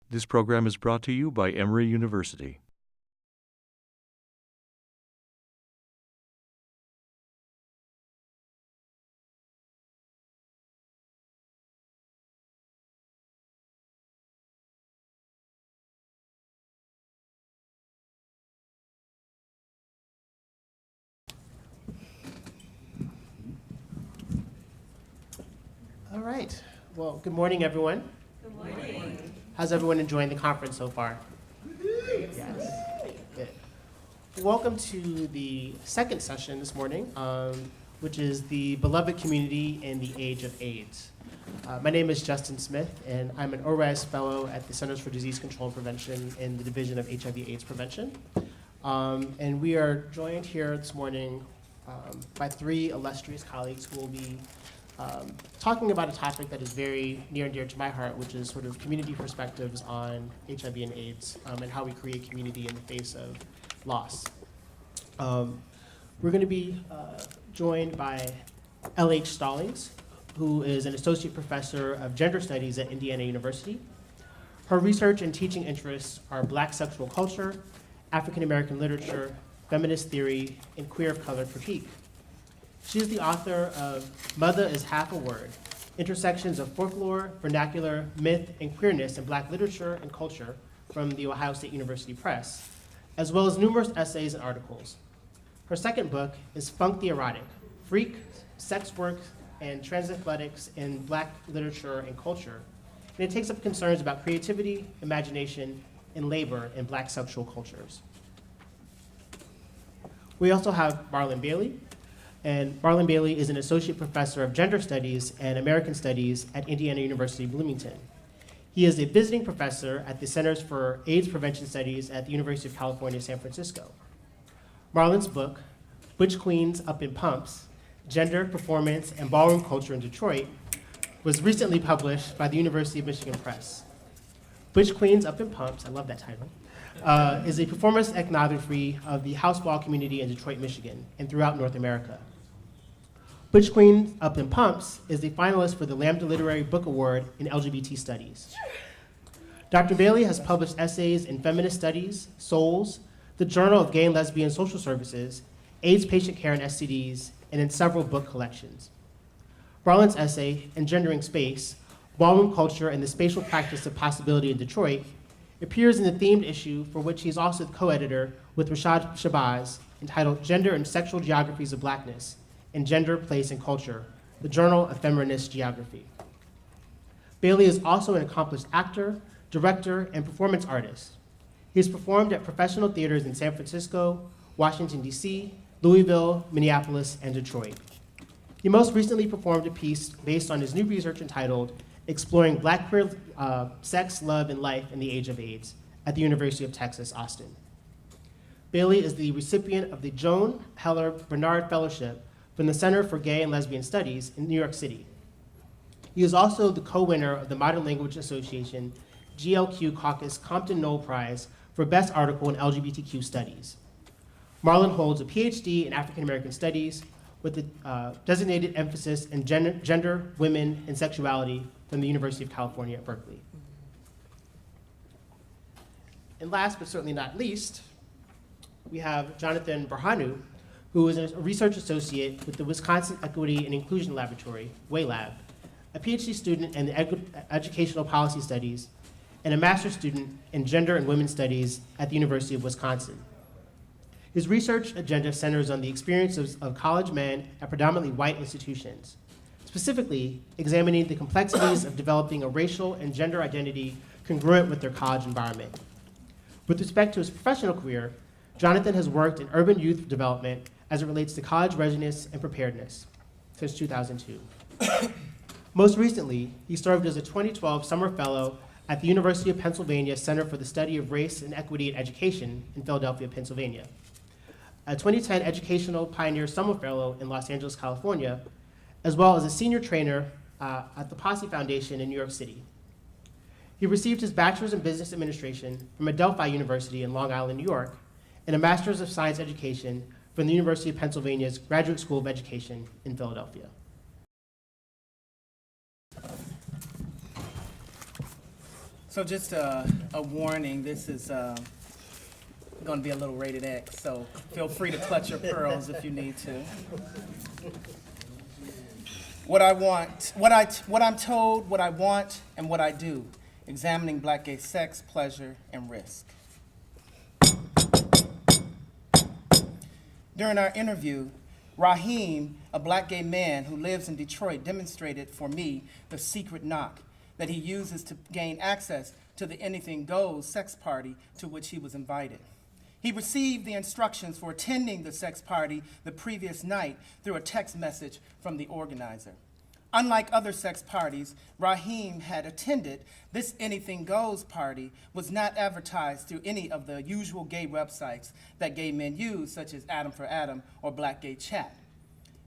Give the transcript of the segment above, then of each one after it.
This program is brought to you by Emory University. All right. Well, good morning, everyone. Good morning. How's everyone enjoying the conference so far? Yes. Good. Welcome to the second session this morning, which is the Beloved Community in the Age of AIDS. My name is Justin Smith, and I'm an ORAS Fellow at the Centers for Disease Control and Prevention in the Division of HIV/AIDS Prevention. And we are joined here this morning by three illustrious colleagues who will be talking about a topic that is very near and dear to my heart, which is sort of community perspectives on HIV and AIDS and how we create community in the face of loss. We're going to be joined by L.H. Stallings, who is an associate professor of gender studies at Indiana University. Her research and teaching interests are Black sexual culture, African American literature, feminist theory, and queer of color critique. She is the author of Mother is Half a Word, Intersections of Folklore, Vernacular, Myth, and Queerness in Black Literature and Culture from the Ohio State University Press, as well as numerous essays and articles. Her second book is Funk the Erotic, Freak, Sex Work, and Transathletics in Black Literature and Culture, and it takes up concerns about creativity, imagination, and labor in Black sexual cultures. We also have Marlon Bailey, and Marlon Bailey is an associate professor of gender studies and American studies at Indiana University, Bloomington. He is a visiting professor at the Centers for AIDS Prevention Studies at the University of California, San Francisco. Marlon's book, Butch Queens Up in Pumps, Gender, Performance, and Ballroom Culture in Detroit, was recently published by the University of Michigan Press. Butch Queens Up in Pumps, I love that title, is a performance ethnography of the house ball community in Detroit, Michigan, and throughout North America. Butch Queens Up in Pumps is a finalist for the Lambda Literary Book Award in LGBT Studies. Dr. Bailey has published essays in Feminist Studies, Souls, the Journal of Gay and Lesbian Social Services, AIDS Patient Care and STDs, and in several book collections. Marlon's essay, Engendering Space, Ballroom Culture and the Spatial Practice of Possibility in Detroit, appears in the themed issue for which he is also the co-editor with Rashad Shabazz, entitled Gender and Sexual Geographies of Blackness, in Gender, Place, and Culture, the Journal of Feminist Geography. Bailey is also an accomplished actor, director, and performance artist. He has performed at professional theaters in San Francisco, Washington, D.C., Louisville, Minneapolis, and Detroit. He most recently performed a piece based on his new research entitled Exploring Black Queer Sex, Love, and Life in the Age of AIDS at the University of Texas, Austin. Bailey is the recipient of the Joan Heller Bernard Fellowship from the Center for Gay and Lesbian Studies in New York City. He is also the co-winner of the Modern Language Association GLQ Caucus Compton Knoll Prize for Best Article in LGBTQ Studies. Marlon holds a PhD in African American Studies with a designated emphasis in gender, women, and sexuality from the University of California at Berkeley. And last but certainly not least, we have Jonathan Berhanu, who is a research associate with the Wisconsin Equity and Inclusion Laboratory, WALAB, a PhD student in educational policy studies, and a master's student in gender and women's studies at the University of Wisconsin. His research agenda centers on the experiences of college men at predominantly white institutions, specifically examining the complexities of developing a racial and gender identity congruent with their college environment. With respect to his professional career, Jonathan has worked in urban youth development as it relates to college readiness and preparedness since 2002. Most recently, he served as a 2012 summer fellow at the University of Pennsylvania Center for the Study of Race and Equity in Education in Philadelphia, Pennsylvania, a 2010 Educational Pioneer Summer Fellow in Los Angeles, California, as well as a senior trainer at the Posse Foundation in New York City. He received his bachelor's in business administration from Adelphi University in Long Island, New York, and a master's of science education from the University of Pennsylvania's Graduate School of Education in Philadelphia. So just a warning, this is going to be a little rated X, so feel free to clutch your pearls if you need to. What I want, what I'm told, what I want, and what I do, examining black gay sex, pleasure, and risk. During our interview, Raheem, a black gay man who lives in Detroit, demonstrated for me the secret knock that he uses to gain access to the Anything Goes sex party to which he was invited. He received the instructions for attending the sex party the previous night through a text message from the organizer. Unlike other sex parties Raheem had attended, this Anything Goes party was not advertised through any of the usual gay websites that gay men use, such as Adam for Adam or Black Gay Chat.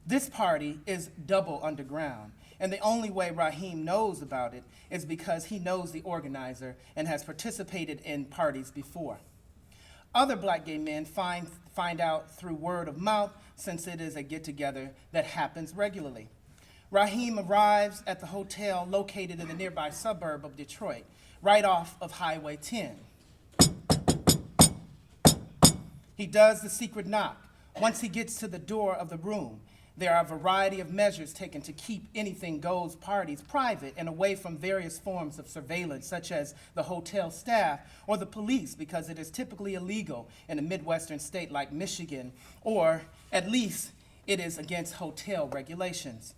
This party is double underground, and the only way Raheem knows about it is because he knows the organizer and has participated in parties before. Other black gay men find out through word of mouth, since it is a get-together that happens regularly. Raheem arrives at the hotel located in the nearby suburb of Detroit, right off of Highway 10. He does the secret knock. Once he gets to the door of the room, there are a variety of measures taken to keep Anything Goes parties private and away from various forms of surveillance, such as the hotel staff or the police, because it is typically illegal in a Midwestern state like Michigan, or at least it is against hotel regulations.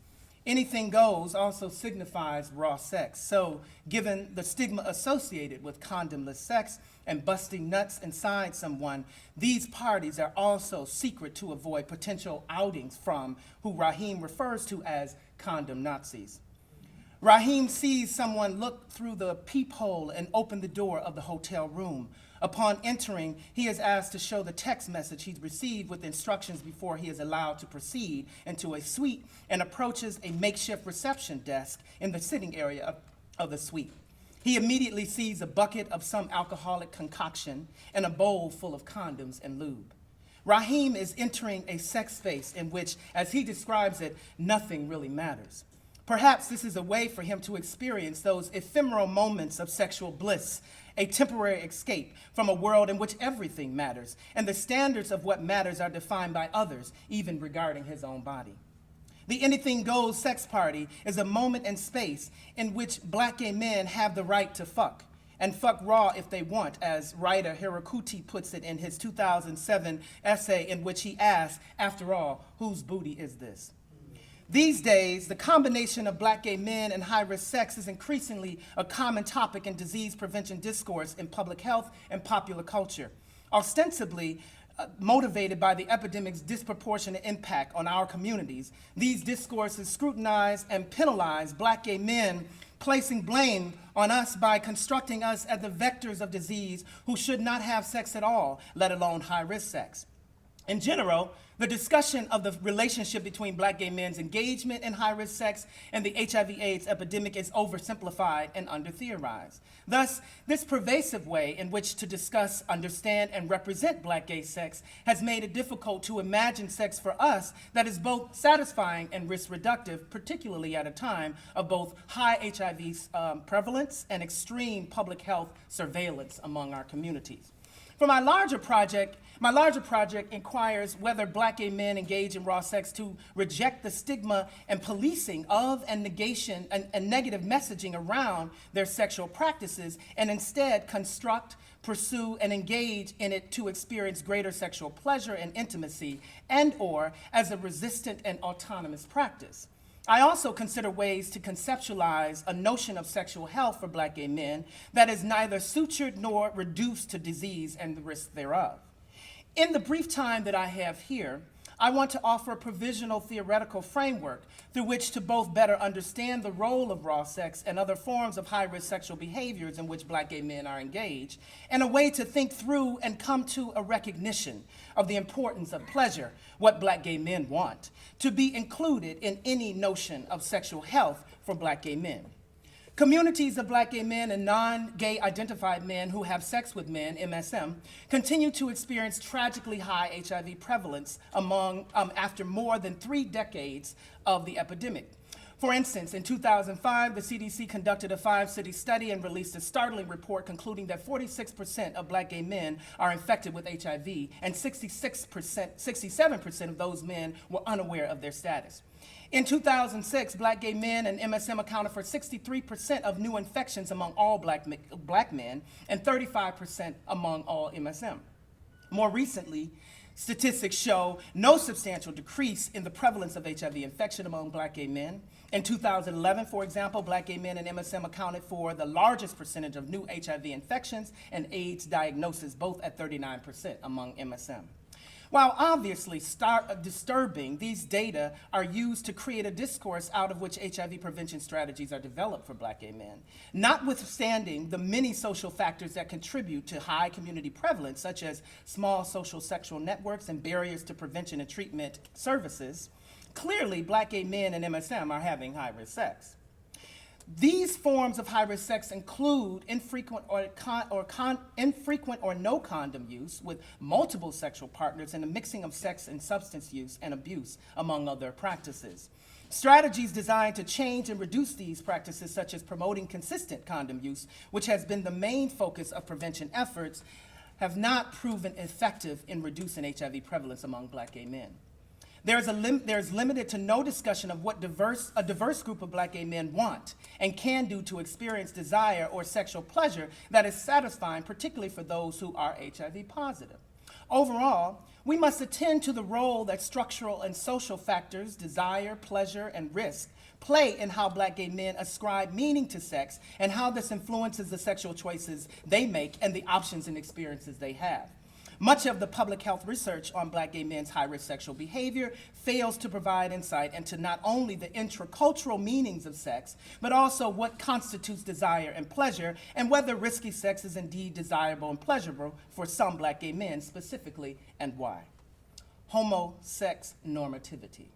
Anything Goes also signifies raw sex. So given the stigma associated with condomless sex and busting nuts inside someone, these parties are also secret to avoid potential outings from who Raheem refers to as condom Nazis. Raheem sees someone look through the peephole and open the door of the hotel room. Upon entering, he is asked to show the text message he's received with instructions before he is allowed to proceed into a suite, and approaches a makeshift reception desk in the sitting area of the suite. He immediately sees a bucket of some alcoholic concoction and a bowl full of condoms and lube. Raheem is entering a sex space in which, as he describes it, nothing really matters. Perhaps this is a way for him to experience those ephemeral moments of sexual bliss, a temporary escape from a world in which everything matters, and the standards of what matters are defined by others, even regarding his own body. The Anything Goes sex party is a moment and space in which black gay men have the right to fuck, and fuck raw if they want, as writer Hirakuti puts it in his 2007 essay in which he asks, after all, whose booty is this? These days, the combination of black gay men and high-risk sex is increasingly a common topic in disease prevention discourse in public health and popular culture, ostensibly motivated by the epidemic's disproportionate impact on our communities. These discourses scrutinize and penalize black gay men, placing blame on us by constructing us as the vectors of disease who should not have sex at all, let alone high-risk sex. In general, the discussion of the relationship between black gay men's engagement in high-risk sex and the HIV/AIDS epidemic is oversimplified and under-theorized. Thus, this pervasive way in which to discuss, understand, and represent black gay sex has made it difficult to imagine sex for us that is both satisfying and risk-reductive, particularly at a time of both high HIV prevalence and extreme public health surveillance among our communities. For my larger project inquires whether black gay men engage in raw sex to reject the stigma and policing of and negation and negative messaging around their sexual practices, and instead construct, pursue, and engage in it to experience greater sexual pleasure and intimacy, and or as a resistant and autonomous practice. I also consider ways to conceptualize a notion of sexual health for black gay men that is neither sutured nor reduced to disease and the risk thereof. In the brief time that I have here, I want to offer a provisional theoretical framework through which to both better understand the role of raw sex and other forms of high-risk sexual behaviors in which black gay men are engaged, and a way to think through and come to a recognition of the importance of pleasure, what black gay men want, to be included in any notion of sexual health for black gay men. Communities of black gay men and non-gay identified men who have sex with men, MSM, continue to experience tragically high HIV prevalence after more than 3 decades of the epidemic. For instance, in 2005, the CDC conducted a 5-city study and released a startling report concluding that 46% of black gay men are infected with HIV, and 67% of those men were unaware of their status. In 2006, black gay men and MSM accounted for 63% of new infections among all black men and 35% among all MSM. More recently, statistics show no substantial decrease in the prevalence of HIV infection among black gay men. In 2011, for example, black gay men and MSM accounted for the largest percentage of new HIV infections and AIDS diagnoses, both at 39% among MSM. While obviously disturbing, these data are used to create a discourse out of which HIV prevention strategies are developed for black gay men. Notwithstanding the many social factors that contribute to high community prevalence, such as small social sexual networks and barriers to prevention and treatment services, clearly black gay men and MSM are having high-risk sex. These forms of high-risk sex include infrequent or no condom use with multiple sexual partners and the mixing of sex and substance use and abuse, among other practices. Strategies designed to change and reduce these practices, such as promoting consistent condom use, which has been the main focus of prevention efforts, have not proven effective in reducing HIV prevalence among black gay men. There's limited to no discussion of what a diverse group of black gay men want and can do to experience desire or sexual pleasure that is satisfying, particularly for those who are HIV positive. Overall, we must attend to the role that structural and social factors, desire, pleasure, and risk play in how black gay men ascribe meaning to sex and how this influences the sexual choices they make and the options and experiences they have. Much of the public health research on black gay men's high-risk sexual behavior fails to provide insight into not only the intracultural meanings of sex, but also what constitutes desire and pleasure, and whether risky sex is indeed desirable and pleasurable for some black gay men specifically, and why. Homosex normativity.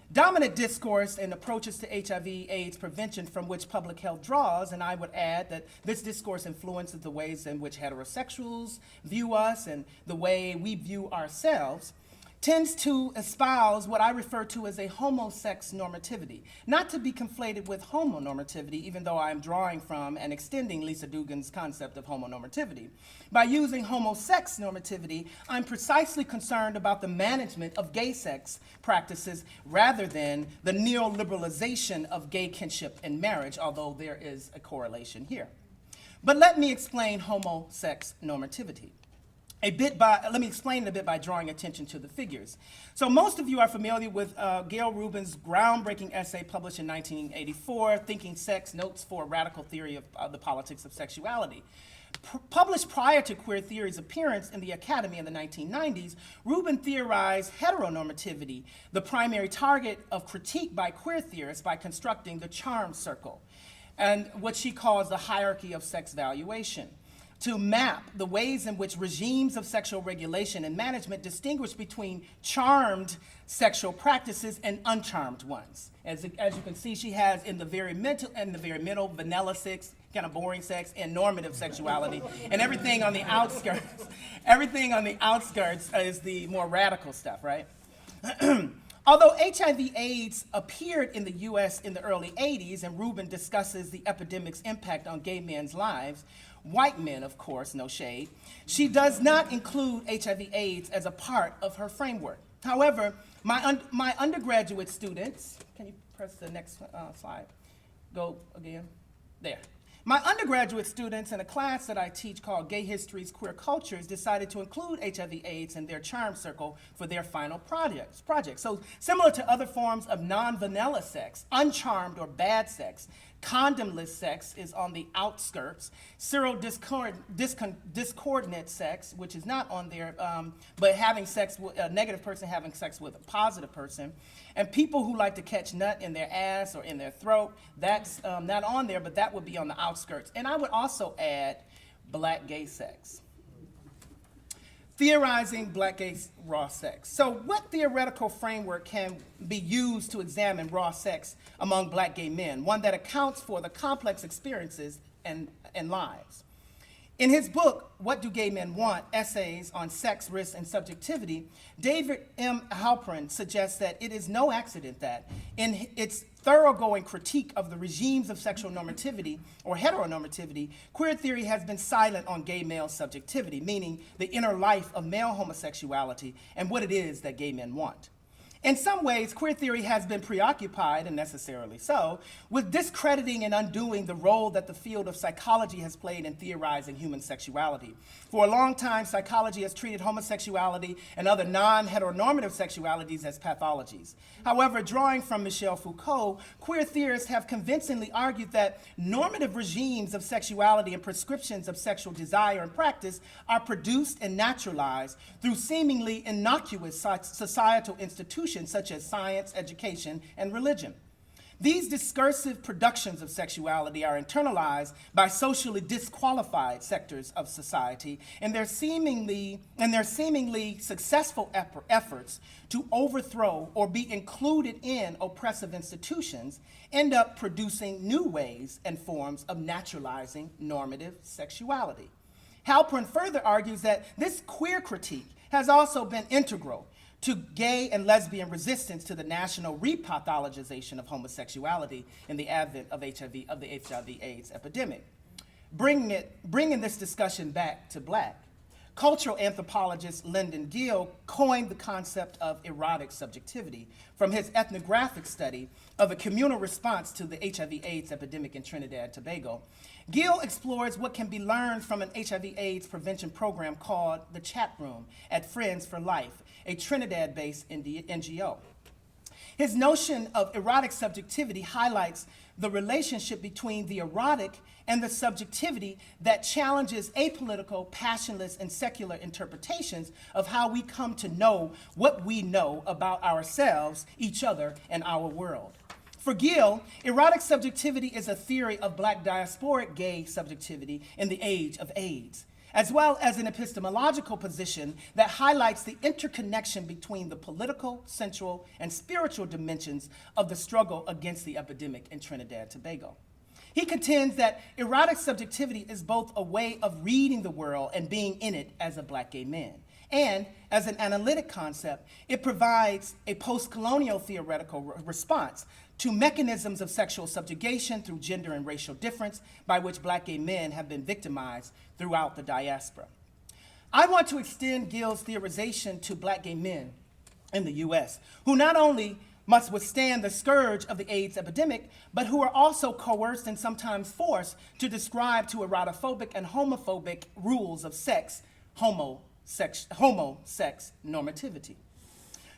Dominant discourse and approaches to HIV/AIDS prevention from which public health draws, and I would add that this discourse influences the ways in which heterosexuals view us and the way we view ourselves, tends to espouse what I refer to as a homosex normativity, not to be conflated with homonormativity, even though I am drawing from and extending Lisa Dugan's concept of homonormativity. By using homosex normativity, I'm precisely concerned about the management of gay sex practices rather than the neoliberalization of gay kinship and marriage, although there is a correlation here. But let me explain homosex normativity. Let me explain it a bit by drawing attention to the figures. So most of you are familiar with Gail Rubin's groundbreaking essay published in 1984, Thinking Sex, Notes for a Radical Theory of the Politics of Sexuality. Published prior to queer theory's appearance in the academy in the 1990s, Rubin theorized heteronormativity, the primary target of critique by queer theorists, by constructing the charm circle, and what she calls the hierarchy of sex valuation, to map the ways in which regimes of sexual regulation and management distinguish between charmed sexual practices and uncharmed ones. As you can see, she has in the very middle, vanilla sex, kind of boring sex, and normative sexuality, and everything on the outskirts. Everything on the outskirts is the more radical stuff, right? Although HIV/AIDS appeared in the US in the early 80s, and Rubin discusses the epidemic's impact on gay men's lives, white men, of course, no shade, she does not include HIV/AIDS as a part of her framework. However, my undergraduate students, can you press the next slide? Go again, there. My undergraduate students in a class that I teach called Gay Histories, Queer Cultures decided to include HIV/AIDS in their charm circle for their final project. So similar to other forms of non-vanilla sex, uncharmed or bad sex, condomless sex is on the outskirts, discordant sex, which is not on there, but having sex with a negative person having sex with a positive person, and people who like to catch nut in their ass or in their throat, that's not on there, but that would be on the outskirts. And I would also add black gay sex. Theorizing black gay raw sex. So what theoretical framework can be used to examine raw sex among black gay men, one that accounts for the complex experiences and lives? In his book, What Do Gay Men Want? Essays on Sex, Risk, and Subjectivity, David M. Halpern suggests that it is no accident that, in its thoroughgoing critique of the regimes of sexual normativity or heteronormativity, queer theory has been silent on gay male subjectivity, meaning the inner life of male homosexuality and what it is that gay men want. In some ways, queer theory has been preoccupied, and necessarily so, with discrediting and undoing the role that the field of psychology has played in theorizing human sexuality. For a long time, psychology has treated homosexuality and other non-heteronormative sexualities as pathologies. However, drawing from Michel Foucault, queer theorists have convincingly argued that normative regimes of sexuality and prescriptions of sexual desire and practice are produced and naturalized through seemingly innocuous societal institutions such as science, education, and religion. These discursive productions of sexuality are internalized by socially disqualified sectors of society, and their seemingly successful efforts to overthrow or be included in oppressive institutions end up producing new ways and forms of naturalizing normative sexuality. Halpern further argues that this queer critique has also been integral to gay and lesbian resistance to the national repathologization of homosexuality in the advent of the HIV/AIDS epidemic. Bringing this discussion back to Black, cultural anthropologist Lyndon Gill coined the concept of erotic subjectivity from his ethnographic study of a communal response to the HIV/AIDS epidemic in Trinidad and Tobago. Gill explores what can be learned from an HIV/AIDS prevention program called the Chat Room at Friends for Life, a Trinidad-based NGO. His notion of erotic subjectivity highlights the relationship between the erotic and the subjectivity that challenges apolitical, passionless, and secular interpretations of how we come to know what we know about ourselves, each other, and our world. For Gill, erotic subjectivity is a theory of Black diasporic gay subjectivity in the age of AIDS, as well as an epistemological position that highlights the interconnection between the political, sensual, and spiritual dimensions of the struggle against the epidemic in Trinidad and Tobago. He contends that erotic subjectivity is both a way of reading the world and being in it as a Black gay man. And as an analytic concept, it provides a post-colonial theoretical response to mechanisms of sexual subjugation through gender and racial difference by which Black gay men have been victimized throughout the diaspora. I want to extend Gill's theorization to Black gay men in the US, who not only must withstand the scourge of the AIDS epidemic, but who are also coerced and sometimes forced to describe to erotophobic and homophobic rules of sex, homo sex normativity.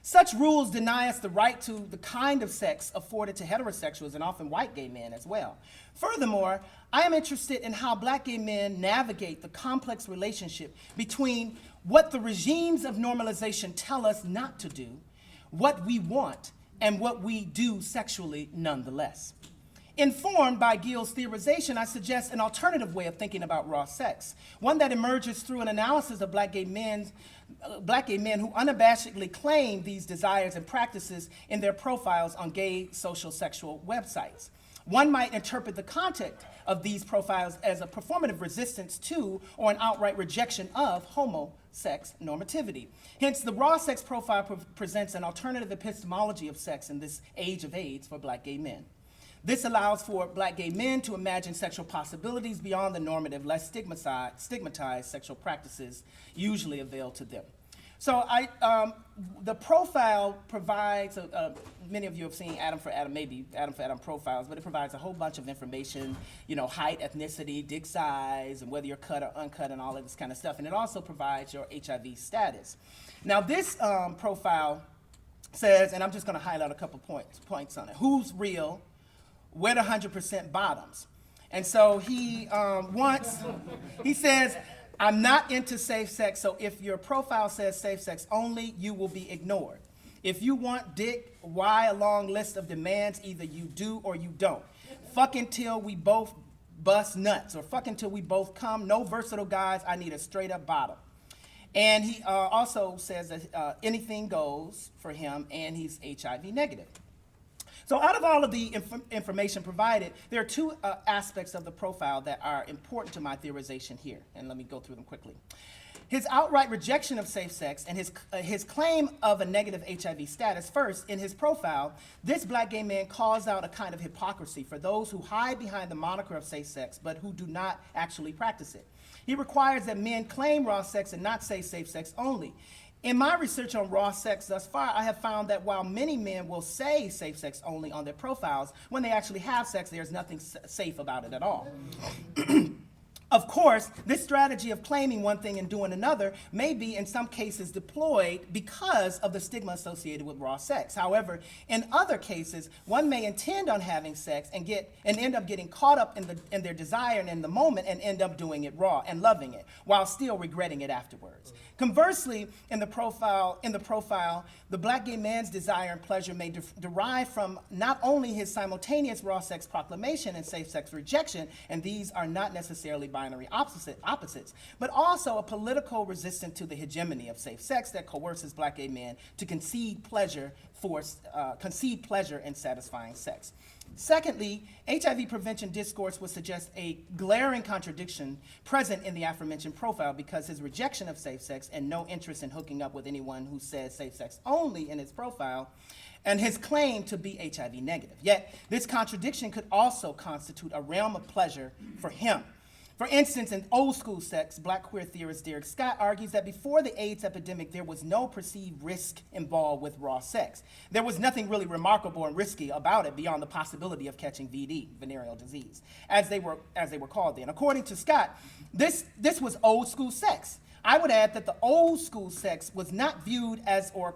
Such rules deny us the right to the kind of sex afforded to heterosexuals and often white gay men as well. Furthermore, I am interested in how Black gay men navigate the complex relationship between what the regimes of normalization tell us not to do, what we want, and what we do sexually nonetheless. Informed by Gill's theorization, I suggest an alternative way of thinking about raw sex, one that emerges through an analysis of Black gay men who unabashedly claim these desires and practices in their profiles on gay social sexual websites. One might interpret the content of these profiles as a performative resistance to or an outright rejection of homo-sex normativity. Hence, the raw sex profile presents an alternative epistemology of sex in this age of AIDS for Black gay men. This allows for Black gay men to imagine sexual possibilities beyond the normative, less stigmatized sexual practices usually avail to them. So the profile provides, many of you have seen Adam for Adam profiles, but it provides a whole bunch of information, height, ethnicity, dick size, and whether you're cut or uncut and all of this kind of stuff. And it also provides your HIV status. Now this profile says, and I'm just gonna highlight a couple points on it. Who's real? Where the 100% bottoms? And so he says, I'm not into safe sex, so if your profile says safe sex only, you will be ignored. If you want dick, why a long list of demands? Either you do or you don't. Fuck until we both bust nuts, or fuck until we both come. No versatile guys, I need a straight up bottom. And he also says that anything goes for him, and he's HIV negative. So out of all of the information provided, there are two aspects of the profile that are important to my theorization here, and let me go through them quickly. His outright rejection of safe sex and his claim of a negative HIV status. First, in his profile, this black gay man calls out a kind of hypocrisy for those who hide behind the moniker of safe sex, but who do not actually practice it. He requires that men claim raw sex and not say safe sex only. In my research on raw sex thus far, I have found that while many men will say safe sex only on their profiles, when they actually have sex, there's nothing safe about it at all. Of course, this strategy of claiming one thing and doing another may be in some cases deployed because of the stigma associated with raw sex. However, in other cases, one may intend on having sex and end up getting caught up in their desire and in the moment and end up doing it raw and loving it while still regretting it afterwards. Conversely, in the profile, the black gay man's desire and pleasure may derive from not only his simultaneous raw sex proclamation and safe sex rejection, and these are not necessarily binary opposites, but also a political resistance to the hegemony of safe sex that coerces black gay men to concede pleasure in satisfying sex. Secondly, HIV prevention discourse would suggest a glaring contradiction present in the aforementioned profile because his rejection of safe sex and no interest in hooking up with anyone who says safe sex only in his profile, and his claim to be HIV negative. Yet, this contradiction could also constitute a realm of pleasure for him. For instance, in Old School Sex, black queer theorist Derek Scott argues that before the AIDS epidemic, there was no perceived risk involved with raw sex. There was nothing really remarkable and risky about it beyond the possibility of catching VD, venereal disease, as they were called then. According to Scott, this was old school sex. I would add that the old school sex was not viewed as or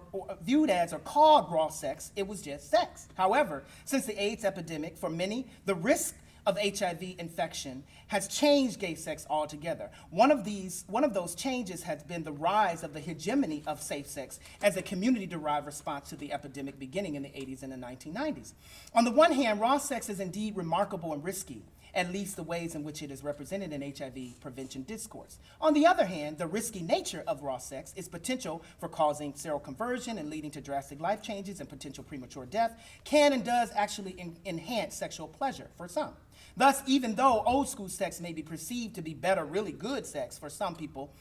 called raw sex, it was just sex. However, since the AIDS epidemic, for many, the risk of HIV infection has changed gay sex altogether. One of those changes has been the rise of the hegemony of safe sex as a community-derived response to the epidemic beginning in the 80s and the 1990s. On the one hand, raw sex is indeed remarkable and risky, at least the ways in which it is represented in HIV prevention discourse. On the other hand, the risky nature of raw sex is potential for causing seroconversion and leading to drastic life changes and potential premature death, can and does actually enhance sexual pleasure for some. Thus, even though old school sex may be perceived to be better, really good sex for some people,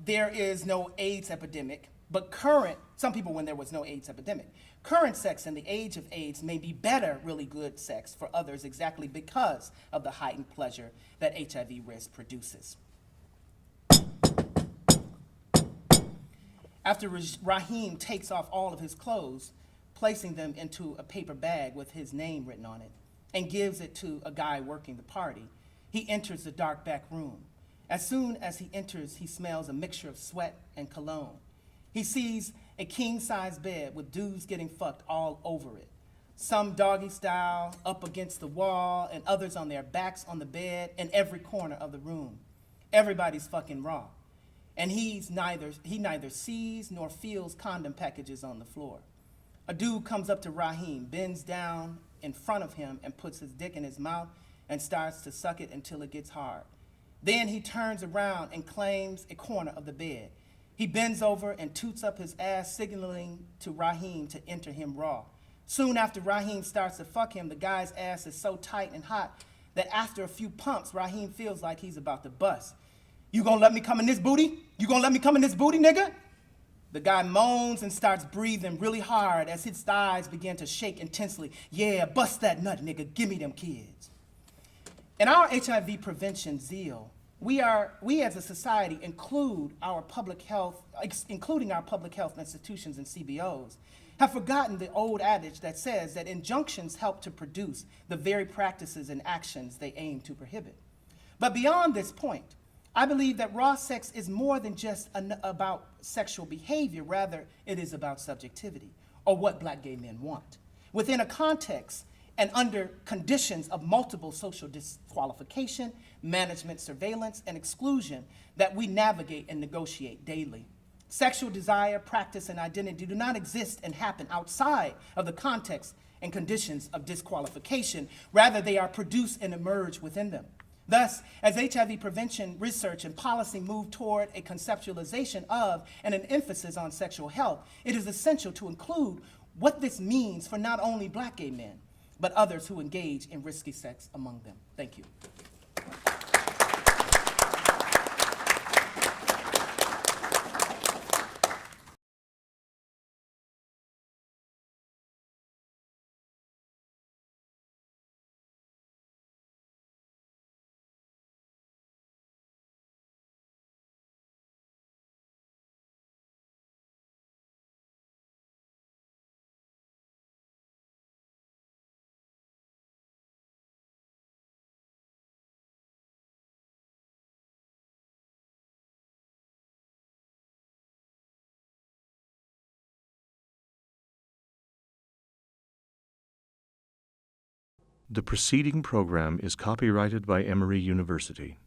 there is no AIDS epidemic, but some people when there was no AIDS epidemic. Current sex in the age of AIDS may be better, really good sex for others exactly because of the heightened pleasure that HIV risk produces. After Raheem takes off all of his clothes, placing them into a paper bag with his name written on it, and gives it to a guy working the party, he enters the dark back room. As soon as he enters, he smells a mixture of sweat and cologne. He sees a king-size bed with dudes getting fucked all over it. Some doggy style, up against the wall, and others on their backs on the bed in every corner of the room. Everybody's fucking raw. And he neither sees nor feels condom packages on the floor. A dude comes up to Raheem, bends down in front of him and puts his dick in his mouth and starts to suck it until it gets hard. Then he turns around and claims a corner of the bed. He bends over and toots up his ass, signaling to Raheem to enter him raw. Soon after Raheem starts to fuck him, the guy's ass is so tight and hot that after a few pumps, Raheem feels like he's about to bust. You gonna let me come in this booty? You gonna let me come in this booty, nigga? The guy moans and starts breathing really hard as his thighs begin to shake intensely. Yeah, bust that nut, nigga, give me them kids. In our HIV prevention zeal, we as a society including our public health institutions and CBOs, have forgotten the old adage that says that injunctions help to produce the very practices and actions they aim to prohibit. But beyond this point, I believe that raw sex is more than just about sexual behavior, rather it is about subjectivity, or what black gay men want. Within a context and under conditions of multiple social disqualification, management, surveillance, and exclusion that we navigate and negotiate daily. Sexual desire, practice, and identity do not exist and happen outside of the context and conditions of disqualification. Rather, they are produced and emerge within them. Thus, as HIV prevention research and policy move toward a conceptualization of and an emphasis on sexual health, it is essential to include what this means for not only black gay men, but others who engage in risky sex among them. Thank you. The preceding program is copyrighted by Emory University.